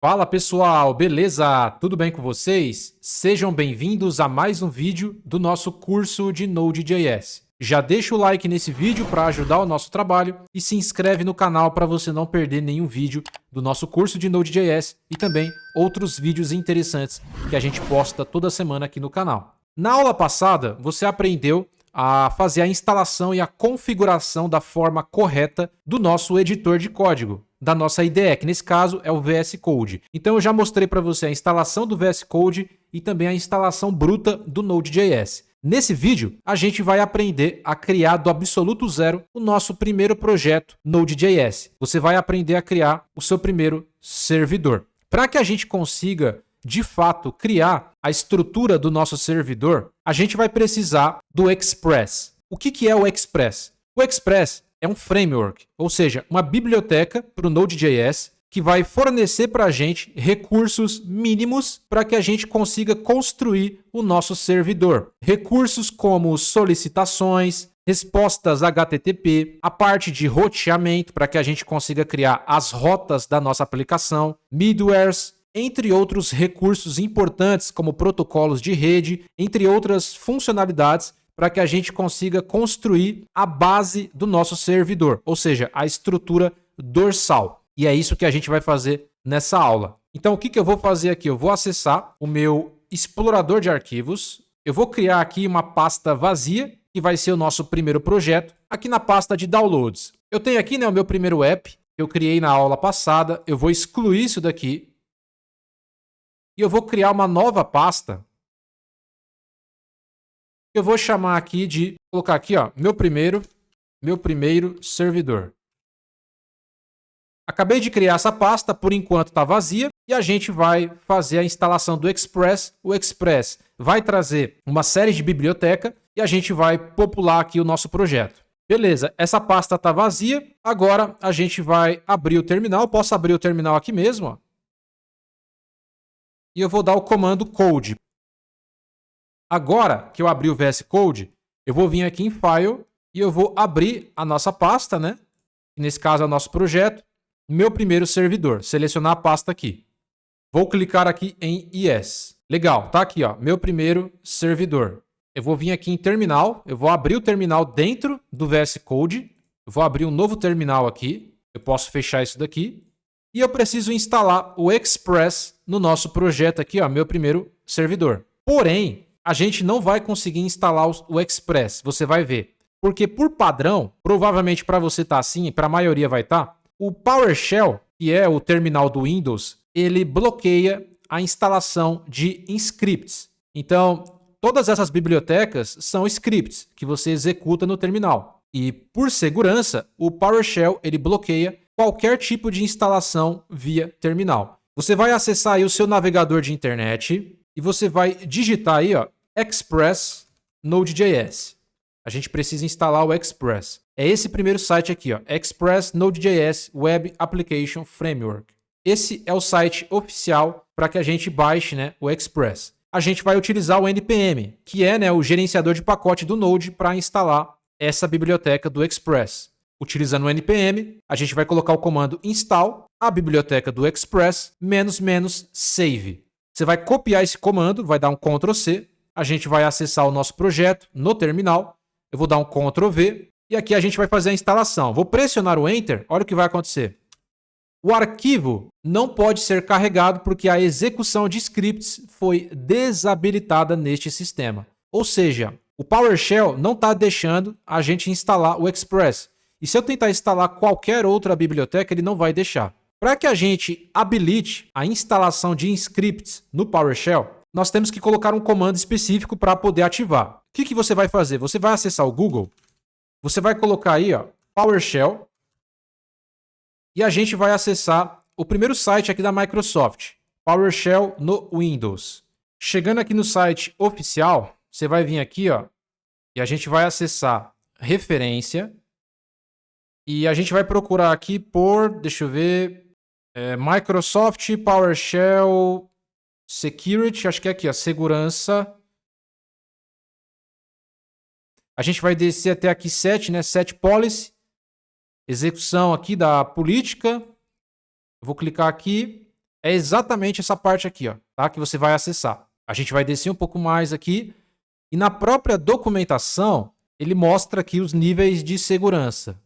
Fala pessoal, beleza? Tudo bem com vocês? Sejam bem-vindos a mais um vídeo do nosso curso de Node.js. Já deixa o like nesse vídeo para ajudar o nosso trabalho e se inscreve no canal para você não perder nenhum vídeo do nosso curso de Node.js e também outros vídeos interessantes que a gente posta toda semana aqui no canal. Na aula passada, você aprendeu a fazer a instalação e a configuração da forma correta do nosso editor de código, da nossa IDE, que nesse caso é o VS Code. Então eu já mostrei para você a instalação do VS Code e também a instalação bruta do Node.js. Nesse vídeo, a gente vai aprender a criar do absoluto zero o nosso primeiro projeto Node.js. Você vai aprender a criar o seu primeiro servidor. Para que a gente consiga de fato criar a estrutura do nosso servidor, a gente vai precisar do Express. O que é o Express? O Express é um framework, ou seja, uma biblioteca para o Node.js que vai fornecer para a gente recursos mínimos para que a gente consiga construir o nosso servidor. Recursos como solicitações, respostas HTTP, a parte de roteamento para que a gente consiga criar as rotas da nossa aplicação, middlewares, entre outros recursos importantes como protocolos de rede, entre outras funcionalidades para que a gente consiga construir a base do nosso servidor, ou seja, a estrutura dorsal. E é isso que a gente vai fazer nessa aula. Então, o que eu vou fazer aqui? Eu vou acessar o meu explorador de arquivos, eu vou criar aqui uma pasta vazia, que vai ser o nosso primeiro projeto, aqui na pasta de downloads. Eu tenho aqui, o meu primeiro app, que eu criei na aula passada, eu vou excluir isso daqui, e eu vou criar uma nova pasta. Eu vou chamar aqui de, colocar aqui, meu primeiro servidor. Acabei de criar essa pasta, por enquanto está vazia, e a gente vai fazer a instalação do Express. O Express vai trazer uma série de biblioteca e a gente vai popular aqui o nosso projeto. Beleza, essa pasta está vazia, agora a gente vai abrir o terminal. Posso abrir o terminal aqui mesmo, e eu vou dar o comando code. Agora que eu abri o VS Code, eu vou vir aqui em File e eu vou abrir a nossa pasta, que nesse caso é o nosso projeto, meu primeiro servidor. Selecionar a pasta aqui. Vou clicar aqui em Yes. Legal, tá aqui, meu primeiro servidor. Eu vou vir aqui em Terminal, eu vou abrir o terminal dentro do VS Code, eu vou abrir um novo terminal aqui, eu posso fechar isso daqui, e eu preciso instalar o Express no nosso projeto aqui, meu primeiro servidor. Porém, a gente não vai conseguir instalar o Express, você vai ver. Porque por padrão, provavelmente para você tá assim, para a maioria vai estar, o PowerShell, que é o terminal do Windows, ele bloqueia a instalação de scripts. Então, todas essas bibliotecas são scripts que você executa no terminal. E por segurança, o PowerShell ele bloqueia qualquer tipo de instalação via terminal. Você vai acessar aí o seu navegador de internet e você vai digitar aí, Express Node.js. A gente precisa instalar o Express. É esse primeiro site aqui, Express Node.js Web Application Framework. Esse é o site oficial para que a gente baixe, o Express. A gente vai utilizar o npm, que é, o gerenciador de pacote do Node para instalar essa biblioteca do Express. Utilizando o npm, a gente vai colocar o comando install a biblioteca do Express --save. Você vai copiar esse comando, vai dar um Ctrl C, a gente vai acessar o nosso projeto no terminal, eu vou dar um Ctrl V e aqui a gente vai fazer a instalação. Vou pressionar o Enter, olha o que vai acontecer. O arquivo não pode ser carregado porque a execução de scripts foi desabilitada neste sistema. Ou seja, o PowerShell não está deixando a gente instalar o Express. E se eu tentar instalar qualquer outra biblioteca, ele não vai deixar. Para que a gente habilite a instalação de scripts no PowerShell, nós temos que colocar um comando específico para poder ativar. O que você vai fazer? Você vai acessar o Google, você vai colocar aí PowerShell e a gente vai acessar o primeiro site aqui da Microsoft, PowerShell no Windows. Chegando aqui no site oficial, você vai vir aqui e a gente vai acessar referência e a gente vai procurar aqui por, deixa eu ver, Microsoft PowerShell Security, acho que é aqui, segurança. A gente vai descer até aqui 7, Set Policy. Execução aqui da política. Eu vou clicar aqui. é exatamente essa parte aqui, ó, tá? Que você vai acessar. A gente vai descer um pouco mais aqui e na própria documentação ele mostra aqui os níveis de segurança.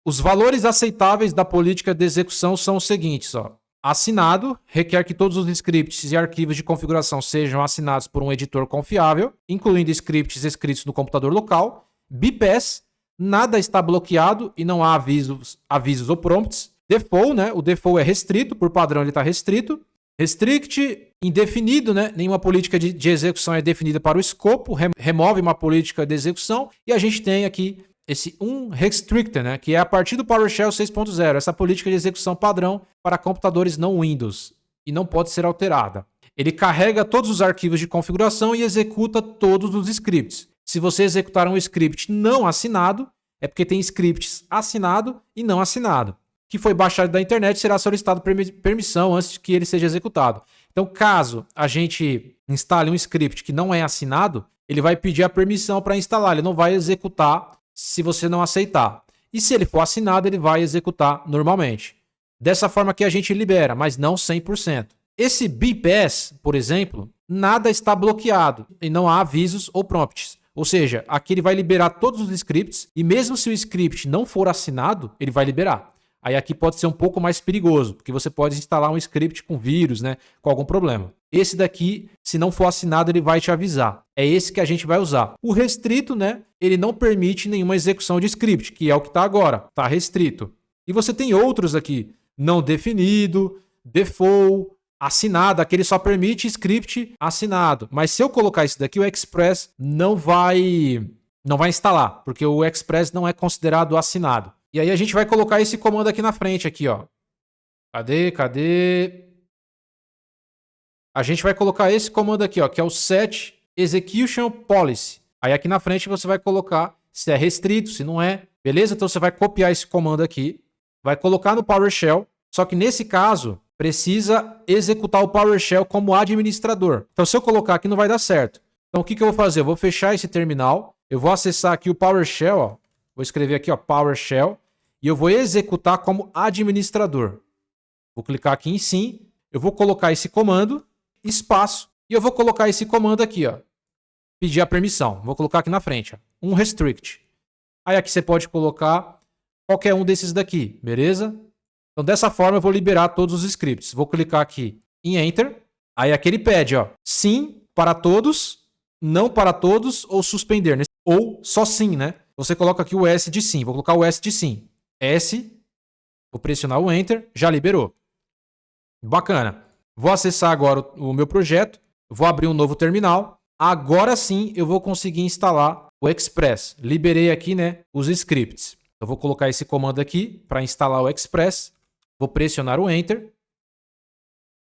Os valores aceitáveis da política de execução são os seguintes, ó. Assinado, requer que todos os scripts e arquivos de configuração sejam assinados por um editor confiável, incluindo scripts escritos no computador local. BPass, nada está bloqueado e não há avisos ou prompts. Default, né? O default é restrito, por padrão ele está restrito. Restrict, indefinido, né? Nenhuma política de execução é definida para o escopo, remove uma política de execução. E a gente tem aqui esse unrestricted, né? Que é a partir do PowerShell 6.0, essa política de execução padrão para computadores não Windows e não pode ser alterada. Ele carrega todos os arquivos de configuração e executa todos os scripts. Se você executar um script não assinado, é porque tem scripts assinado e não assinado. Que foi baixado da internet, será solicitado permissão antes que ele seja executado. Então, caso a gente instale um script que não é assinado, ele vai pedir a permissão para instalar, ele não vai executar se você não aceitar. E se ele for assinado, ele vai executar normalmente. Dessa forma que a gente libera, mas não 100%. Esse BPass, por exemplo, nada está bloqueado e não há avisos ou prompts. Ou seja, aqui ele vai liberar todos os scripts e mesmo se o script não for assinado, ele vai liberar. Aí aqui pode ser um pouco mais perigoso, porque você pode instalar um script com vírus, né, com algum problema. Esse daqui, se não for assinado, ele vai te avisar. É esse que a gente vai usar. O restrito, né, ele não permite nenhuma execução de script, que é o que está agora, está restrito. E você tem outros aqui, não definido, default, assinado, aquele só permite script assinado. Mas se eu colocar isso daqui, o Express não vai instalar, porque o Express não é considerado assinado. E aí a gente vai colocar esse comando aqui na frente, aqui, ó. Cadê? A gente vai colocar esse comando aqui, ó, que é o set execution policy. Aí aqui na frente você vai colocar se é restrito, se não é. Beleza? Então você vai copiar esse comando aqui, vai colocar no PowerShell, só que nesse caso precisa executar o PowerShell como administrador. Então se eu colocar aqui não vai dar certo. Então o que eu vou fazer? Eu vou fechar esse terminal, eu vou acessar aqui o PowerShell, ó. Vou escrever aqui, ó, PowerShell, e eu vou executar como administrador. Vou clicar aqui em sim, eu vou colocar esse comando, espaço, e eu vou colocar esse comando aqui, ó, pedir a permissão. Vou colocar aqui na frente, ó, unrestrict. Aí aqui você pode colocar qualquer um desses daqui, beleza? Então dessa forma eu vou liberar todos os scripts. Vou clicar aqui em Enter, aí aqui ele pede, ó, sim para todos, não para todos ou suspender, né? Ou só sim, né? Você coloca aqui o S de sim. Vou colocar o S de sim. S. Vou pressionar o Enter. Já liberou. Bacana. Vou acessar agora o meu projeto. Vou abrir um novo terminal. Agora sim eu vou conseguir instalar o Express. Liberei aqui, né, os scripts. Eu vou colocar esse comando aqui para instalar o Express. Vou pressionar o Enter.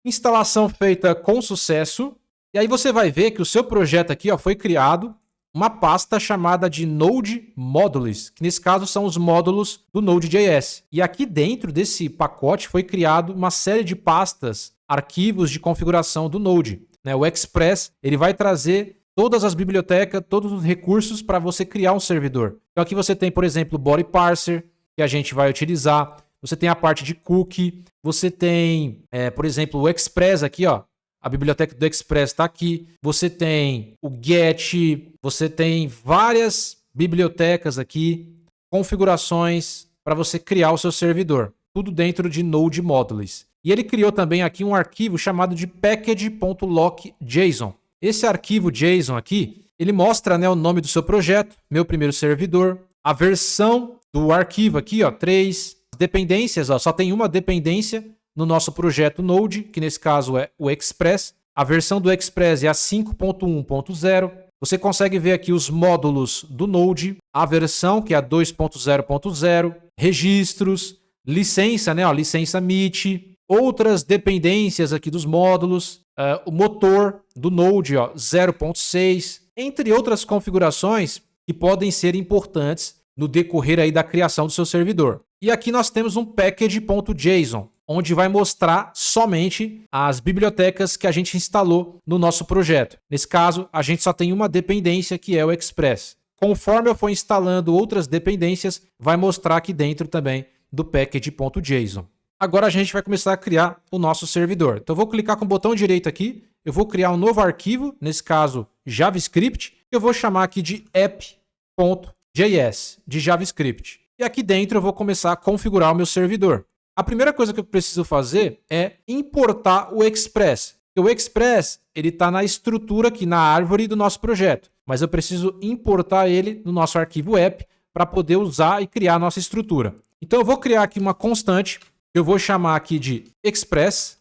Instalação feita com sucesso. E aí você vai ver que o seu projeto aqui, ó, foi criado uma pasta chamada de Node Modules, que nesse caso são os módulos do Node.js. E aqui dentro desse pacote foi criado uma série de pastas, arquivos de configuração do Node. O Express ele vai trazer todas as bibliotecas, todos os recursos para você criar um servidor. Então aqui você tem, por exemplo, o Body Parser, que a gente vai utilizar. Você tem a parte de cookie. Você tem, por exemplo, o Express aqui, ó. A biblioteca do Express está aqui. Você tem o Get, você tem várias bibliotecas aqui, configurações para você criar o seu servidor. Tudo dentro de Node Modules. E ele criou também aqui um arquivo chamado de package.lock.json. Esse arquivo JSON aqui, ele mostra, né, o nome do seu projeto, meu primeiro servidor, a versão do arquivo aqui, ó, 3, dependências, ó, só tem uma dependência no nosso projeto Node, que nesse caso é o Express. A versão do Express é a 5.1.0. Você consegue ver aqui os módulos do Node, a versão que é a 2.0.0, registros, licença, né, ó, licença MIT, outras dependências aqui dos módulos, o motor do Node, ó, 0.6, entre outras configurações que podem ser importantes no decorrer aí da criação do seu servidor. E aqui nós temos um package.json, onde vai mostrar somente as bibliotecas que a gente instalou no nosso projeto. Nesse caso, a gente só tem uma dependência, que é o Express. Conforme eu for instalando outras dependências, vai mostrar aqui dentro também do package.json. agora a gente vai começar a criar o nosso servidor. Então eu vou clicar com o botão direito aqui, eu vou criar um novo arquivo, nesse caso JavaScript, que eu vou chamar aqui de app.js, de JavaScript. E aqui dentro eu vou começar a configurar o meu servidor. A primeira coisa que eu preciso fazer é importar o Express. O Express ele está na estrutura aqui, na árvore do nosso projeto, mas eu preciso importar ele no nosso arquivo app para poder usar e criar a nossa estrutura. Então eu vou criar aqui uma constante, eu vou chamar aqui de Express,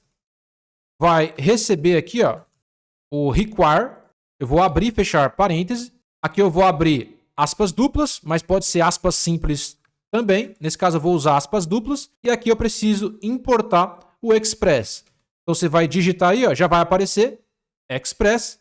vai receber aqui ó, o require, eu vou abrir e fechar parênteses, aqui eu vou abrir aspas duplas, mas pode ser aspas simples também, nesse caso eu vou usar aspas duplas, e aqui eu preciso importar o Express. Então você vai digitar aí, ó, já vai aparecer Express,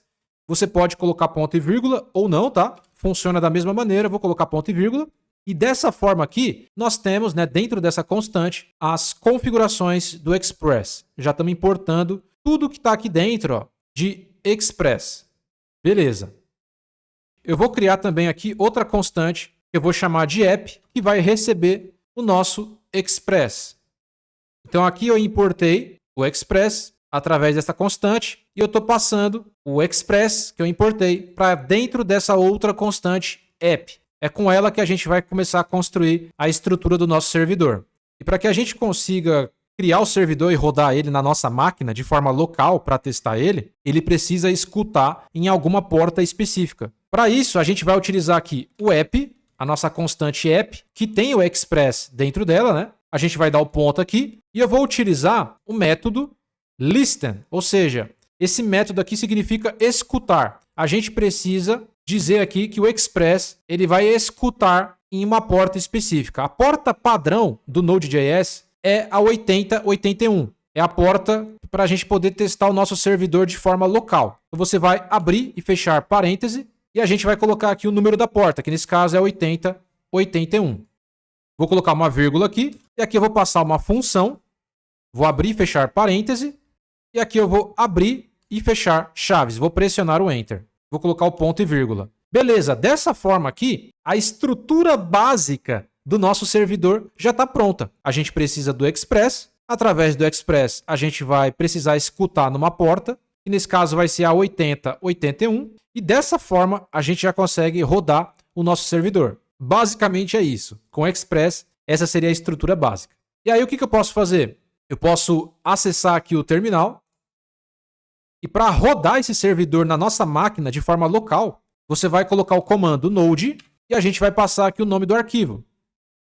você pode colocar ponto e vírgula ou não, tá? Funciona da mesma maneira, eu vou colocar ponto e vírgula. E dessa forma aqui, nós temos, né, dentro dessa constante, as configurações do Express. Já estamos importando tudo que está aqui dentro ó, de Express. Beleza. Eu vou criar também aqui outra constante, que eu vou chamar de app, que vai receber o nosso Express. Então aqui eu importei o Express através dessa constante e eu estou passando o Express que eu importei para dentro dessa outra constante app. É com ela que a gente vai começar a construir a estrutura do nosso servidor. E para que a gente consiga criar o servidor e rodar ele na nossa máquina de forma local para testar ele, ele precisa escutar em alguma porta específica. Para isso, a gente vai utilizar aqui o app, a nossa constante app, que tem o Express dentro dela, né? A gente vai dar o ponto aqui e eu vou utilizar o método listen, ou seja, esse método aqui significa escutar. A gente precisa dizer aqui que o Express ele vai escutar em uma porta específica. A porta padrão do Node.js é a 8081. É a porta para a gente poder testar o nosso servidor de forma local. Então você vai abrir e fechar parêntese e a gente vai colocar aqui o número da porta, que nesse caso é 8081. Vou colocar uma vírgula aqui e aqui eu vou passar uma função. Vou abrir e fechar parêntese e aqui eu vou abrir e fechar chaves. Vou pressionar o Enter. Vou colocar o ponto e vírgula. Beleza, dessa forma aqui, a estrutura básica do nosso servidor já está pronta. A gente precisa do Express. Através do Express, a gente vai precisar escutar numa porta, que nesse caso vai ser a 8081. E dessa forma, a gente já consegue rodar o nosso servidor. Basicamente é isso. Com o Express, essa seria a estrutura básica. E aí, o que eu posso fazer? Eu posso acessar aqui o terminal. E para rodar esse servidor na nossa máquina de forma local, você vai colocar o comando node e a gente vai passar aqui o nome do arquivo.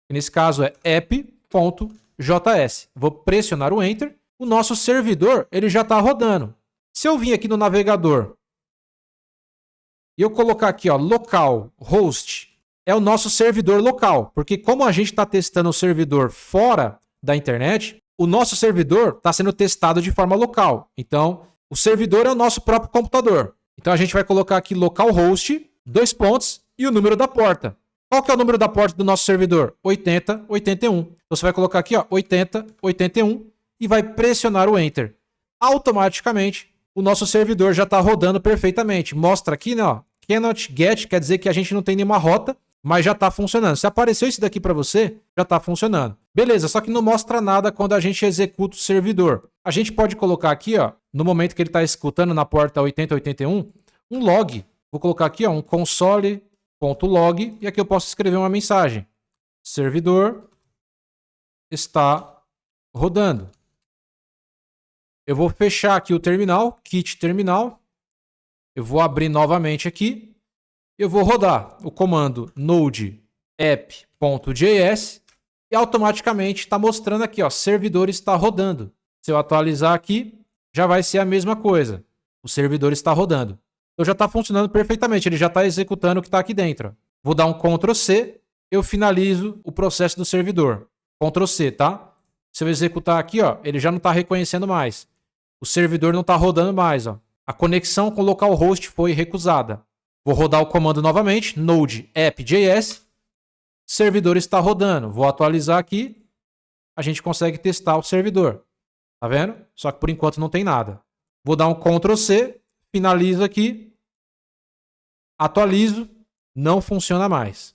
Que nesse caso é app.js. Vou pressionar o Enter. O nosso servidor ele já está rodando. Se eu vir aqui no navegador e eu colocar aqui ó, localhost, é o nosso servidor local. Porque como a gente está testando o servidor fora da internet, o nosso servidor está sendo testado de forma local. Então, o servidor é o nosso próprio computador. Então, a gente vai colocar aqui localhost, 2 pontos, e o número da porta. Qual que é o número da porta do nosso servidor? 8081. Então, você vai colocar aqui ó, 8081 e vai pressionar o Enter. Automaticamente, o nosso servidor já está rodando perfeitamente. Mostra aqui, né, ó, cannot get, quer dizer que a gente não tem nenhuma rota, mas já está funcionando. Se apareceu isso daqui para você, já está funcionando. Beleza, só que não mostra nada quando a gente executa o servidor. A gente pode colocar aqui, ó, no momento que ele está escutando na porta 8081, um log. Vou colocar aqui ó, um console.log e aqui eu posso escrever uma mensagem. Servidor está rodando. Eu vou fechar aqui o terminal, kit terminal. Eu vou abrir novamente aqui. Eu vou rodar o comando node app.js e automaticamente está mostrando aqui, ó, servidor está rodando. Se eu atualizar aqui, já vai ser a mesma coisa. O servidor está rodando. Então já está funcionando perfeitamente, ele já está executando o que está aqui dentro. Vou dar um Ctrl C, eu finalizo o processo do servidor. Ctrl C, tá? Se eu executar aqui, ó, ele já não está reconhecendo mais. O servidor não está rodando mais, ó. A conexão com o localhost foi recusada. Vou rodar o comando novamente, node app.js. Servidor está rodando. Vou atualizar aqui. A gente consegue testar o servidor. Tá vendo? Só que por enquanto não tem nada. Vou dar um Ctrl C, finalizo aqui. Atualizo. Não funciona mais.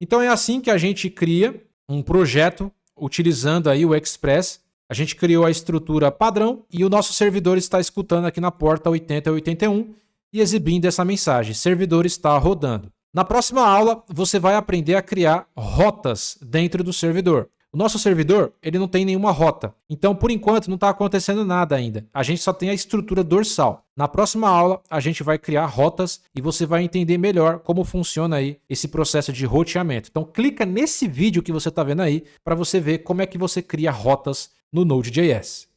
Então é assim que a gente cria um projeto utilizando aí o Express, a gente criou a estrutura padrão e o nosso servidor está escutando aqui na porta 8081 e exibindo essa mensagem: servidor está rodando. Na próxima aula, você vai aprender a criar rotas dentro do servidor. O nosso servidor, ele não tem nenhuma rota. Então, por enquanto, não está acontecendo nada ainda. A gente só tem a estrutura dorsal. Na próxima aula, a gente vai criar rotas e você vai entender melhor como funciona aí esse processo de roteamento. Então, clica nesse vídeo que você está vendo aí para você ver como é que você cria rotas no Node.js.